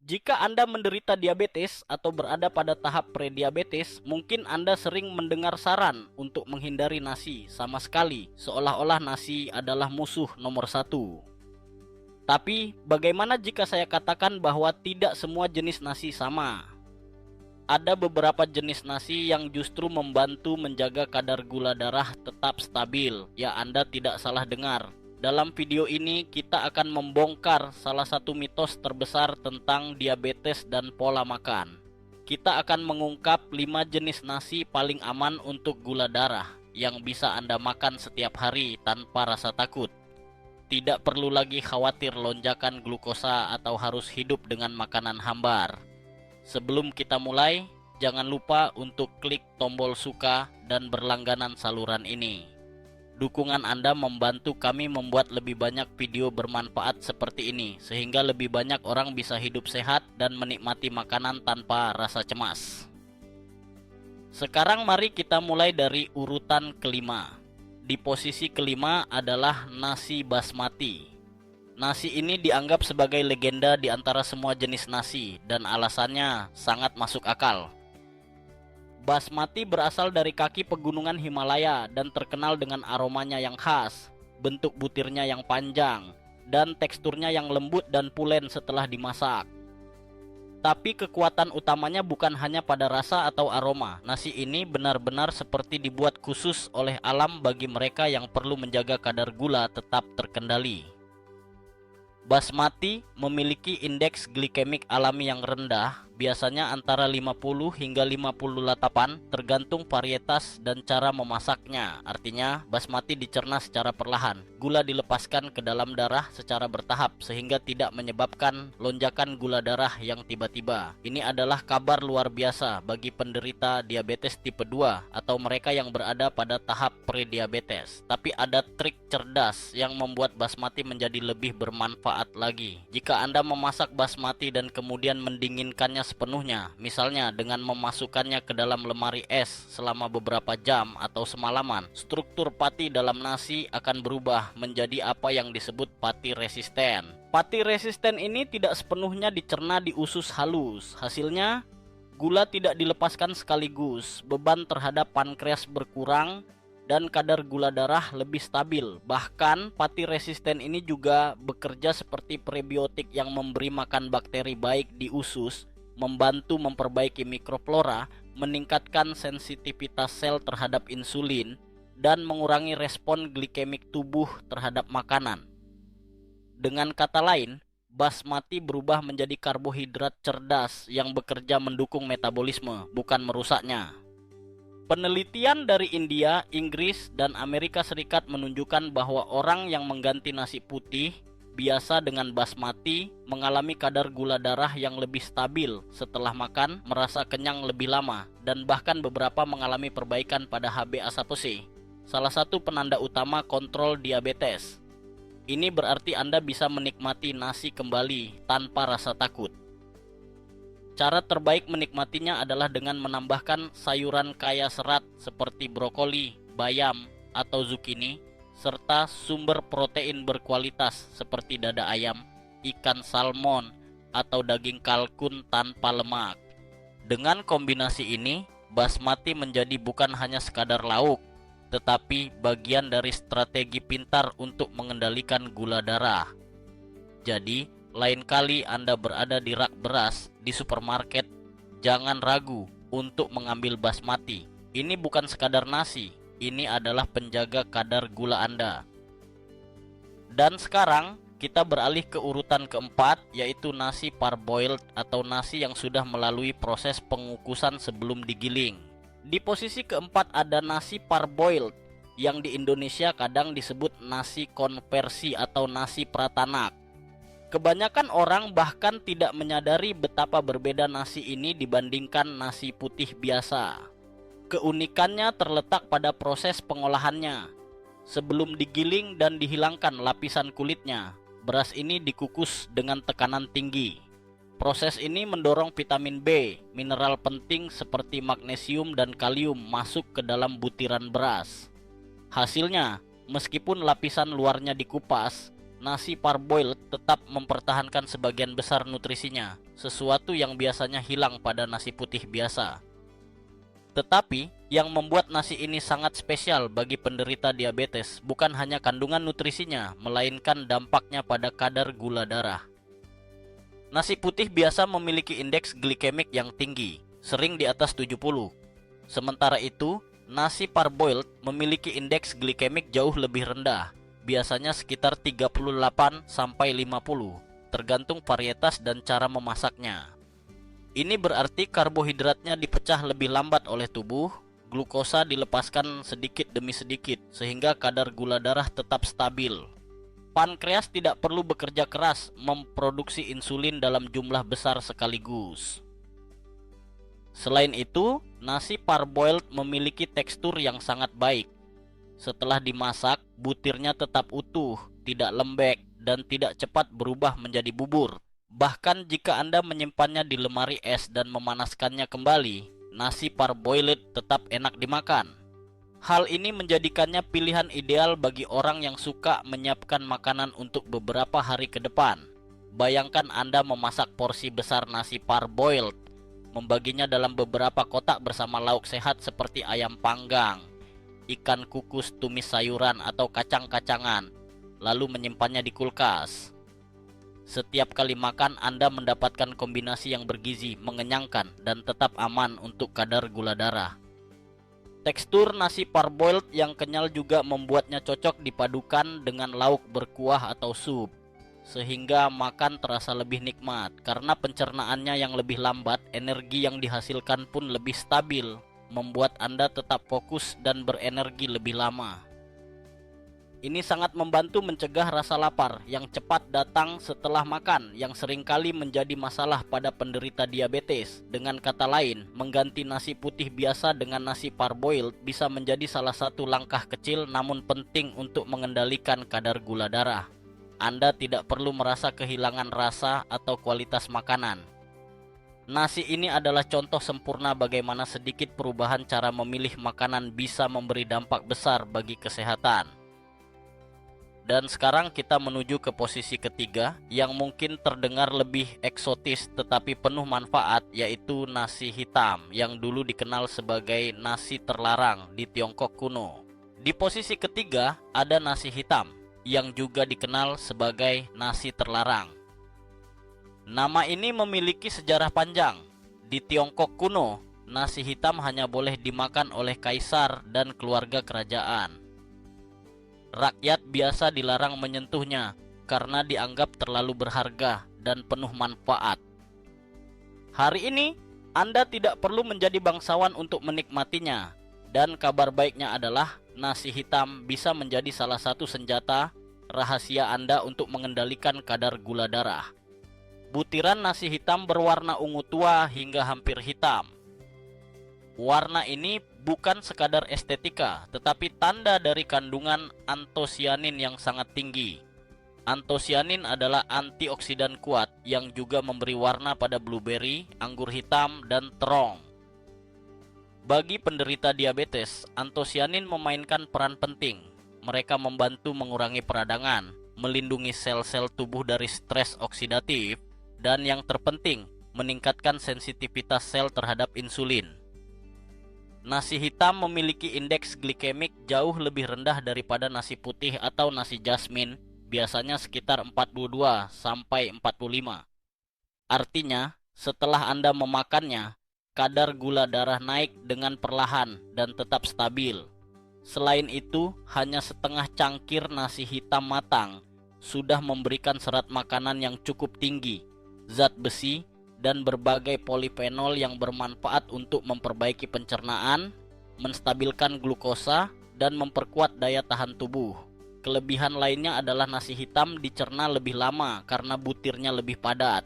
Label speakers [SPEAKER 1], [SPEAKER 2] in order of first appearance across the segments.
[SPEAKER 1] Jika Anda menderita diabetes atau berada pada tahap prediabetes, mungkin Anda sering mendengar saran untuk menghindari nasi sama sekali, seolah-olah nasi adalah musuh nomor satu. Tapi, bagaimana jika saya katakan bahwa tidak semua jenis nasi sama? Ada beberapa jenis nasi yang justru membantu menjaga kadar gula darah tetap stabil. Ya, Anda tidak salah dengar. Dalam video ini kita akan membongkar salah satu mitos terbesar tentang diabetes dan pola makan. Kita akan mengungkap 5 jenis nasi paling aman untuk gula darah yang bisa Anda makan setiap hari tanpa rasa takut. Tidak perlu lagi khawatir lonjakan glukosa atau harus hidup dengan makanan hambar. Sebelum kita mulai, jangan lupa untuk klik tombol suka dan berlangganan saluran ini. Dukungan Anda membantu kami membuat lebih banyak video bermanfaat seperti ini, sehingga lebih banyak orang bisa hidup sehat dan menikmati makanan tanpa rasa cemas. Sekarang mari kita mulai dari urutan kelima. Di posisi kelima adalah nasi basmati. Nasi ini dianggap sebagai legenda di antara semua jenis nasi, dan alasannya sangat masuk akal. Basmati berasal dari kaki pegunungan Himalaya dan terkenal dengan aromanya yang khas, bentuk butirnya yang panjang, dan teksturnya yang lembut dan pulen setelah dimasak. Tapi kekuatan utamanya bukan hanya pada rasa atau aroma. Nasi ini benar-benar seperti dibuat khusus oleh alam bagi mereka yang perlu menjaga kadar gula tetap terkendali. Basmati memiliki indeks glikemik alami yang rendah, biasanya antara 50 hingga 58 tergantung varietas dan cara memasaknya. Artinya, basmati dicerna secara perlahan. Gula dilepaskan ke dalam darah secara bertahap sehingga tidak menyebabkan lonjakan gula darah yang tiba-tiba. Ini adalah kabar luar biasa bagi penderita diabetes tipe 2 atau mereka yang berada pada tahap prediabetes. Tapi ada trik cerdas yang membuat basmati menjadi lebih bermanfaat lagi. Jika Anda memasak basmati dan kemudian mendinginkannya sepenuhnya, misalnya dengan memasukkannya ke dalam lemari es selama beberapa jam atau semalaman, struktur pati dalam nasi akan berubah menjadi apa yang disebut pati resisten. Pati resisten ini tidak sepenuhnya dicerna di usus halus. Hasilnya, gula tidak dilepaskan sekaligus, beban terhadap pankreas berkurang, dan kadar gula darah lebih stabil. Bahkan pati resisten ini juga bekerja seperti prebiotik yang memberi makan bakteri baik di usus, membantu memperbaiki mikroflora, meningkatkan sensitivitas sel terhadap insulin, dan mengurangi respon glikemik tubuh terhadap makanan. Dengan kata lain, basmati berubah menjadi karbohidrat cerdas yang bekerja mendukung metabolisme, bukan merusaknya. Penelitian dari India, Inggris, dan Amerika Serikat menunjukkan bahwa orang yang mengganti nasi putih biasa dengan basmati mengalami kadar gula darah yang lebih stabil setelah makan, merasa kenyang lebih lama, dan bahkan beberapa mengalami perbaikan pada HbA1c, salah satu penanda utama kontrol diabetes. Ini berarti Anda bisa menikmati nasi kembali tanpa rasa takut. Cara terbaik menikmatinya adalah dengan menambahkan sayuran kaya serat seperti brokoli, bayam, atau zucchini, serta sumber protein berkualitas seperti dada ayam, ikan salmon, atau daging kalkun tanpa lemak. Dengan kombinasi ini, basmati menjadi bukan hanya sekadar lauk, tetapi bagian dari strategi pintar untuk mengendalikan gula darah. Jadi, lain kali Anda berada di rak beras di supermarket, jangan ragu untuk mengambil basmati. Ini bukan sekadar nasi, ini adalah penjaga kadar gula Anda. Dan sekarang kita beralih ke urutan keempat, yaitu nasi parboiled atau nasi yang sudah melalui proses pengukusan sebelum digiling. Di posisi keempat ada nasi parboiled, yang di Indonesia kadang disebut nasi konversi atau nasi pratanak. Kebanyakan orang bahkan tidak menyadari betapa berbeda nasi ini dibandingkan nasi putih biasa. Keunikannya terletak pada proses pengolahannya. Sebelum digiling dan dihilangkan lapisan kulitnya, beras ini dikukus dengan tekanan tinggi. Proses ini mendorong vitamin B, mineral penting seperti magnesium dan kalium masuk ke dalam butiran beras. Hasilnya, meskipun lapisan luarnya dikupas, nasi parboiled tetap mempertahankan sebagian besar nutrisinya, sesuatu yang biasanya hilang pada nasi putih biasa. Tetapi, yang membuat nasi ini sangat spesial bagi penderita diabetes bukan hanya kandungan nutrisinya, melainkan dampaknya pada kadar gula darah. Nasi putih biasa memiliki indeks glikemik yang tinggi, sering di atas 70. Sementara itu, nasi parboiled memiliki indeks glikemik jauh lebih rendah, biasanya sekitar 38-50, tergantung varietas dan cara memasaknya. Ini berarti karbohidratnya dipecah lebih lambat oleh tubuh, glukosa dilepaskan sedikit demi sedikit, sehingga kadar gula darah tetap stabil. Pankreas tidak perlu bekerja keras memproduksi insulin dalam jumlah besar sekaligus. Selain itu, nasi parboiled memiliki tekstur yang sangat baik. Setelah dimasak, butirnya tetap utuh, tidak lembek, dan tidak cepat berubah menjadi bubur. Bahkan jika Anda menyimpannya di lemari es dan memanaskannya kembali, nasi parboiled tetap enak dimakan. Hal ini menjadikannya pilihan ideal bagi orang yang suka menyiapkan makanan untuk beberapa hari ke depan. Bayangkan Anda memasak porsi besar nasi parboiled, membaginya dalam beberapa kotak bersama lauk sehat seperti ayam panggang, ikan kukus tumis sayuran atau kacang-kacangan, lalu menyimpannya di kulkas. Setiap kali makan Anda mendapatkan kombinasi yang bergizi, mengenyangkan, dan tetap aman untuk kadar gula darah. Tekstur nasi parboiled yang kenyal juga membuatnya cocok dipadukan dengan lauk berkuah atau sup, sehingga makan terasa lebih nikmat. Karena pencernaannya yang lebih lambat, energi yang dihasilkan pun lebih stabil, membuat Anda tetap fokus dan berenergi lebih lama. Ini sangat membantu mencegah rasa lapar yang cepat datang setelah makan, yang seringkali menjadi masalah pada penderita diabetes. Dengan kata lain, mengganti nasi putih biasa dengan nasi parboiled bisa menjadi salah satu langkah kecil namun penting untuk mengendalikan kadar gula darah. Anda tidak perlu merasa kehilangan rasa atau kualitas makanan. Nasi ini adalah contoh sempurna bagaimana sedikit perubahan cara memilih makanan bisa memberi dampak besar bagi kesehatan. Dan sekarang kita menuju ke posisi ketiga yang mungkin terdengar lebih eksotis tetapi penuh manfaat, yaitu nasi hitam yang dulu dikenal sebagai nasi terlarang di Tiongkok kuno. Di posisi ketiga ada nasi hitam yang juga dikenal sebagai nasi terlarang. Nama ini memiliki sejarah panjang. Di Tiongkok kuno, nasi hitam hanya boleh dimakan oleh kaisar dan keluarga kerajaan. Rakyat biasa dilarang menyentuhnya karena dianggap terlalu berharga dan penuh manfaat. Hari ini, Anda tidak perlu menjadi bangsawan untuk menikmatinya. Dan kabar baiknya adalah nasi hitam bisa menjadi salah satu senjata rahasia Anda untuk mengendalikan kadar gula darah. Butiran nasi hitam berwarna ungu tua hingga hampir hitam. Warna ini bukan sekadar estetika, tetapi tanda dari kandungan antosianin yang sangat tinggi. Antosianin adalah antioksidan kuat yang juga memberi warna pada blueberry, anggur hitam, dan terong. Bagi penderita diabetes, antosianin memainkan peran penting. Mereka membantu mengurangi peradangan, melindungi sel-sel tubuh dari stres oksidatif, dan yang terpenting, meningkatkan sensitivitas sel terhadap insulin. Nasi hitam memiliki indeks glikemik jauh lebih rendah daripada nasi putih atau nasi jasmine, biasanya sekitar 42-45. Artinya, setelah Anda memakannya, kadar gula darah naik dengan perlahan dan tetap stabil. Selain itu, hanya setengah cangkir nasi hitam matang sudah memberikan serat makanan yang cukup tinggi, zat besi, dan berbagai polifenol yang bermanfaat untuk memperbaiki pencernaan, menstabilkan glukosa, dan memperkuat daya tahan tubuh. Kelebihan lainnya adalah nasi hitam dicerna lebih lama karena butirnya lebih padat.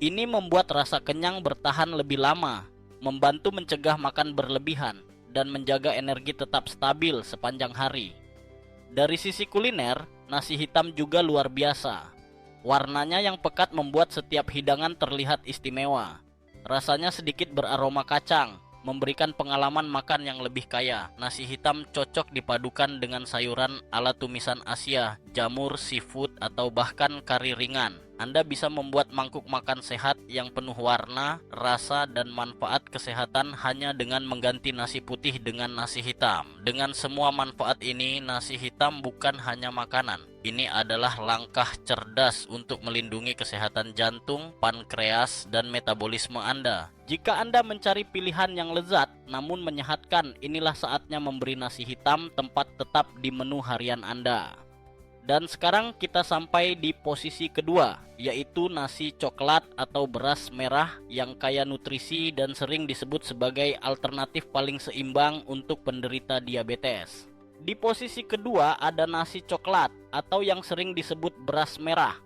[SPEAKER 1] Ini membuat rasa kenyang bertahan lebih lama, membantu mencegah makan berlebihan, dan menjaga energi tetap stabil sepanjang hari. Dari sisi kuliner, nasi hitam juga luar biasa. Warnanya yang pekat membuat setiap hidangan terlihat istimewa. Rasanya sedikit beraroma kacang, memberikan pengalaman makan yang lebih kaya. Nasi hitam cocok dipadukan dengan sayuran ala tumisan Asia, jamur, seafood, atau bahkan kari ringan. Anda bisa membuat mangkuk makan sehat yang penuh warna, rasa, dan manfaat kesehatan hanya dengan mengganti nasi putih dengan nasi hitam. Dengan semua manfaat ini, nasi hitam bukan hanya makanan. Ini adalah langkah cerdas untuk melindungi kesehatan jantung, pankreas, dan metabolisme Anda. Jika Anda mencari pilihan yang lezat namun menyehatkan, inilah saatnya memberi nasi hitam tempat tetap di menu harian Anda. Dan sekarang kita sampai di posisi kedua, yaitu nasi coklat atau beras merah yang kaya nutrisi dan sering disebut sebagai alternatif paling seimbang untuk penderita diabetes. Di posisi kedua ada nasi coklat atau yang sering disebut beras merah.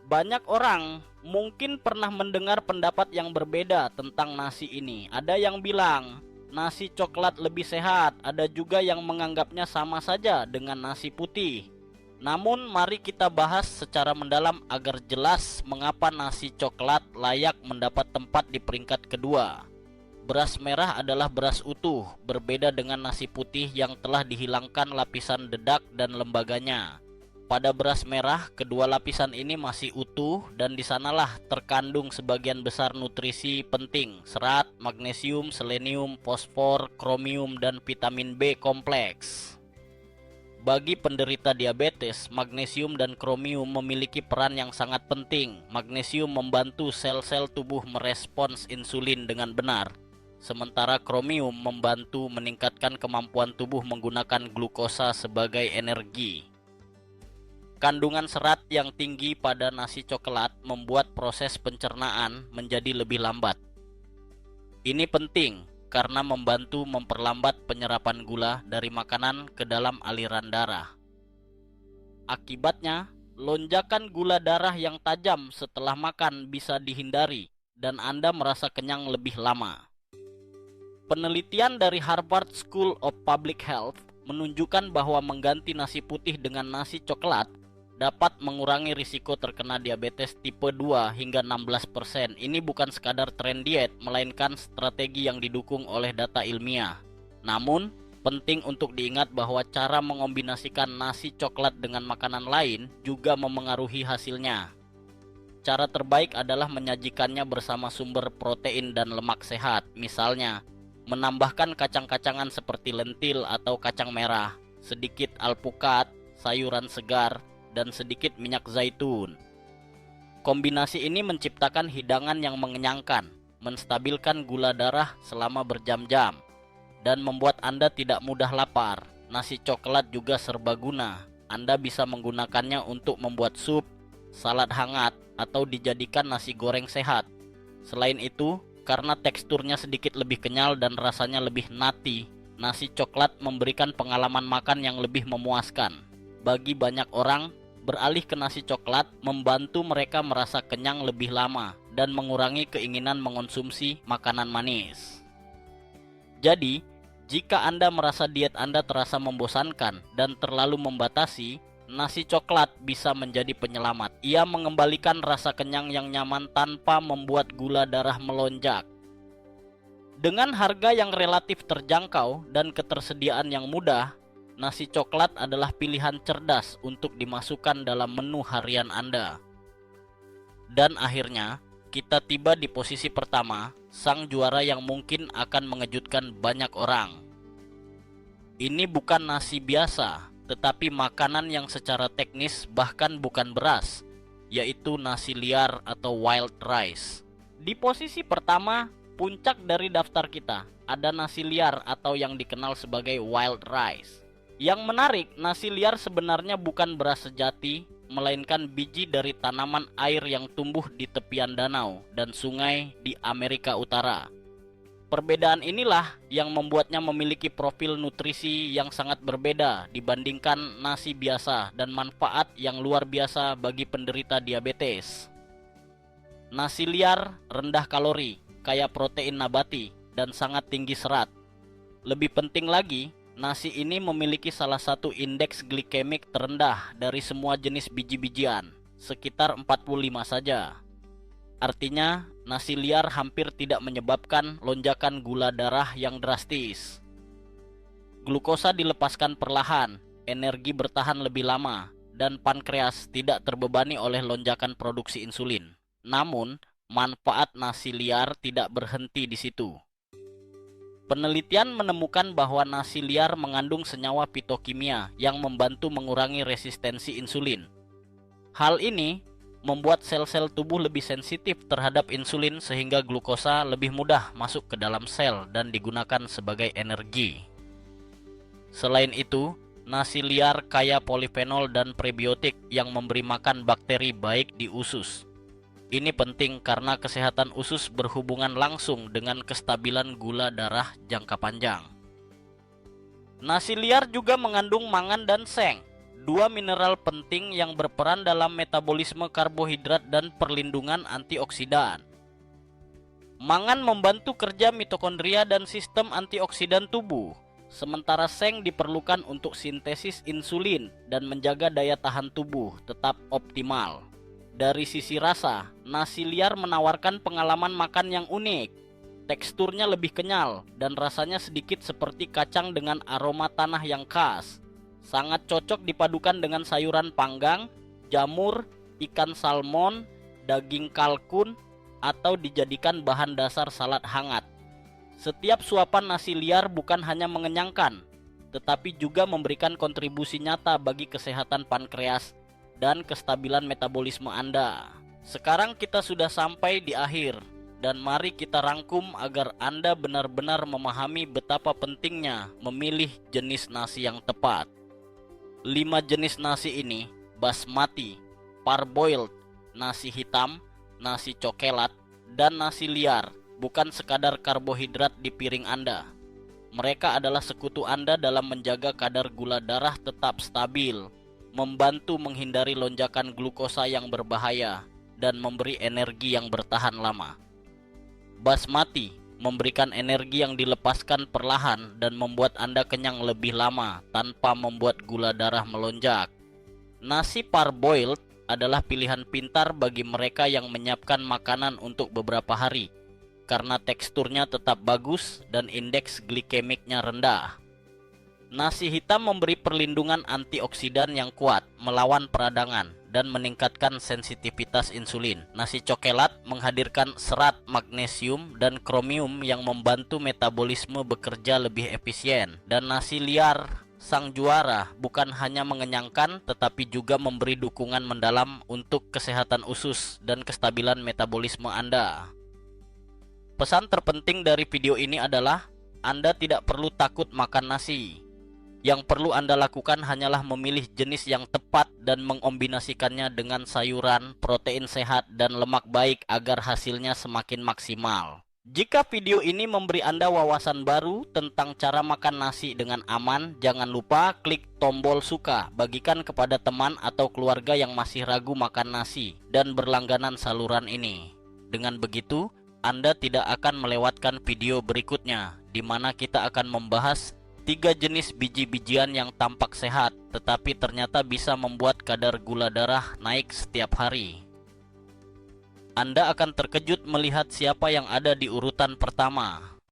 [SPEAKER 1] Banyak orang mungkin pernah mendengar pendapat yang berbeda tentang nasi ini. Ada yang bilang nasi coklat lebih sehat, ada juga yang menganggapnya sama saja dengan nasi putih. Namun mari kita bahas secara mendalam agar jelas mengapa nasi coklat layak mendapat tempat di peringkat kedua. Beras merah adalah beras utuh, berbeda dengan nasi putih yang telah dihilangkan lapisan dedak dan lembaganya. Pada beras merah, kedua lapisan ini masih utuh dan di sanalah terkandung sebagian besar nutrisi penting, serat, magnesium, selenium, fosfor, kromium, dan vitamin B kompleks. Bagi penderita diabetes, magnesium dan kromium memiliki peran yang sangat penting. Magnesium membantu sel-sel tubuh merespons insulin dengan benar, sementara kromium membantu meningkatkan kemampuan tubuh menggunakan glukosa sebagai energi. Kandungan serat yang tinggi pada nasi coklat membuat proses pencernaan menjadi lebih lambat. Ini penting karena membantu memperlambat penyerapan gula dari makanan ke dalam aliran darah. Akibatnya, lonjakan gula darah yang tajam setelah makan bisa dihindari dan Anda merasa kenyang lebih lama. Penelitian dari Harvard School of Public Health menunjukkan bahwa mengganti nasi putih dengan nasi coklat dapat mengurangi risiko terkena diabetes tipe 2 hingga 16%. Ini bukan sekadar tren diet, melainkan strategi yang didukung oleh data ilmiah. Namun, penting untuk diingat bahwa cara mengombinasikan nasi coklat dengan makanan lain juga memengaruhi hasilnya. Cara terbaik adalah menyajikannya bersama sumber protein dan lemak sehat. Misalnya, menambahkan kacang-kacangan seperti lentil atau kacang merah, sedikit alpukat, sayuran segar, dan sedikit minyak zaitun. Kombinasi ini menciptakan hidangan yang mengenyangkan, menstabilkan gula darah selama berjam-jam, dan membuat Anda tidak mudah lapar. Nasi coklat juga serbaguna. Anda bisa menggunakannya untuk membuat sup, salad hangat, atau dijadikan nasi goreng sehat. Selain itu, karena teksturnya sedikit lebih kenyal dan rasanya lebih nati, nasi coklat memberikan pengalaman makan yang lebih memuaskan. Bagi banyak orang, beralih ke nasi coklat membantu mereka merasa kenyang lebih lama dan mengurangi keinginan mengonsumsi makanan manis. Jadi, jika Anda merasa diet Anda terasa membosankan dan terlalu membatasi, nasi coklat bisa menjadi penyelamat. Ia mengembalikan rasa kenyang yang nyaman tanpa membuat gula darah melonjak. Dengan harga yang relatif terjangkau dan ketersediaan yang mudah, nasi coklat adalah pilihan cerdas untuk dimasukkan dalam menu harian Anda. Dan akhirnya, kita tiba di posisi pertama, sang juara yang mungkin akan mengejutkan banyak orang. Ini bukan nasi biasa, tetapi makanan yang secara teknis bahkan bukan beras, yaitu nasi liar atau wild rice. Di posisi pertama, puncak dari daftar kita, ada nasi liar atau yang dikenal sebagai wild rice. Yang menarik, nasi liar sebenarnya bukan beras sejati, melainkan biji dari tanaman air yang tumbuh di tepian danau dan sungai di Amerika Utara. Perbedaan inilah yang membuatnya memiliki profil nutrisi yang sangat berbeda dibandingkan nasi biasa dan manfaat yang luar biasa bagi penderita diabetes. Nasi liar rendah kalori, kaya protein nabati, dan sangat tinggi serat. Lebih penting lagi, nasi ini memiliki salah satu indeks glikemik terendah dari semua jenis biji-bijian, sekitar 45 saja. Artinya, nasi liar hampir tidak menyebabkan lonjakan gula darah yang drastis. Glukosa dilepaskan perlahan, energi bertahan lebih lama, dan pankreas tidak terbebani oleh lonjakan produksi insulin. Namun, manfaat nasi liar tidak berhenti di situ. Penelitian menemukan bahwa nasi liar mengandung senyawa fitokimia yang membantu mengurangi resistensi insulin. Hal ini membuat sel-sel tubuh lebih sensitif terhadap insulin sehingga glukosa lebih mudah masuk ke dalam sel dan digunakan sebagai energi. Selain itu, nasi liar kaya polifenol dan prebiotik yang memberi makan bakteri baik di usus. Ini penting karena kesehatan usus berhubungan langsung dengan kestabilan gula darah jangka panjang. Nasi liar juga mengandung mangan dan seng, dua mineral penting yang berperan dalam metabolisme karbohidrat dan perlindungan antioksidan. Mangan membantu kerja mitokondria dan sistem antioksidan tubuh, sementara seng diperlukan untuk sintesis insulin dan menjaga daya tahan tubuh tetap optimal. Dari sisi rasa, nasi liar menawarkan pengalaman makan yang unik. Teksturnya lebih kenyal dan rasanya sedikit seperti kacang dengan aroma tanah yang khas. Sangat cocok dipadukan dengan sayuran panggang, jamur, ikan salmon, daging kalkun, atau dijadikan bahan dasar salad hangat. Setiap suapan nasi liar bukan hanya mengenyangkan, tetapi juga memberikan kontribusi nyata bagi kesehatan pankreas dan kestabilan metabolisme Anda. Sekarang kita sudah sampai di akhir, dan mari kita rangkum agar Anda benar-benar memahami betapa pentingnya memilih jenis nasi yang tepat. 5 jenis nasi ini: basmati, parboiled, nasi hitam, nasi cokelat, dan nasi liar, bukan sekadar karbohidrat di piring Anda. Mereka adalah sekutu Anda dalam menjaga kadar gula darah tetap stabil, membantu menghindari lonjakan glukosa yang berbahaya, dan memberi energi yang bertahan lama. Basmati memberikan energi yang dilepaskan perlahan dan membuat Anda kenyang lebih lama tanpa membuat gula darah melonjak. Nasi parboiled adalah pilihan pintar bagi mereka yang menyiapkan makanan untuk beberapa hari, karena teksturnya tetap bagus dan indeks glikemiknya rendah. Nasi hitam memberi perlindungan antioksidan yang kuat melawan peradangan dan meningkatkan sensitivitas insulin. Nasi cokelat menghadirkan serat, magnesium, dan kromium yang membantu metabolisme bekerja lebih efisien. Dan nasi liar, sang juara, bukan hanya mengenyangkan tetapi juga memberi dukungan mendalam untuk kesehatan usus dan kestabilan metabolisme Anda. Pesan terpenting dari video ini adalah Anda tidak perlu takut makan nasi. Yang perlu Anda lakukan hanyalah memilih jenis yang tepat dan mengombinasikannya dengan sayuran, protein sehat, dan lemak baik agar hasilnya semakin maksimal. Jika video ini memberi Anda wawasan baru tentang cara makan nasi dengan aman, jangan lupa klik tombol suka, bagikan kepada teman atau keluarga yang masih ragu makan nasi dan berlangganan saluran ini. Dengan begitu, Anda tidak akan melewatkan video berikutnya, di mana kita akan membahas 3 jenis biji-bijian yang tampak sehat, tetapi ternyata bisa membuat kadar gula darah naik setiap hari. Anda akan terkejut melihat siapa yang ada di urutan pertama.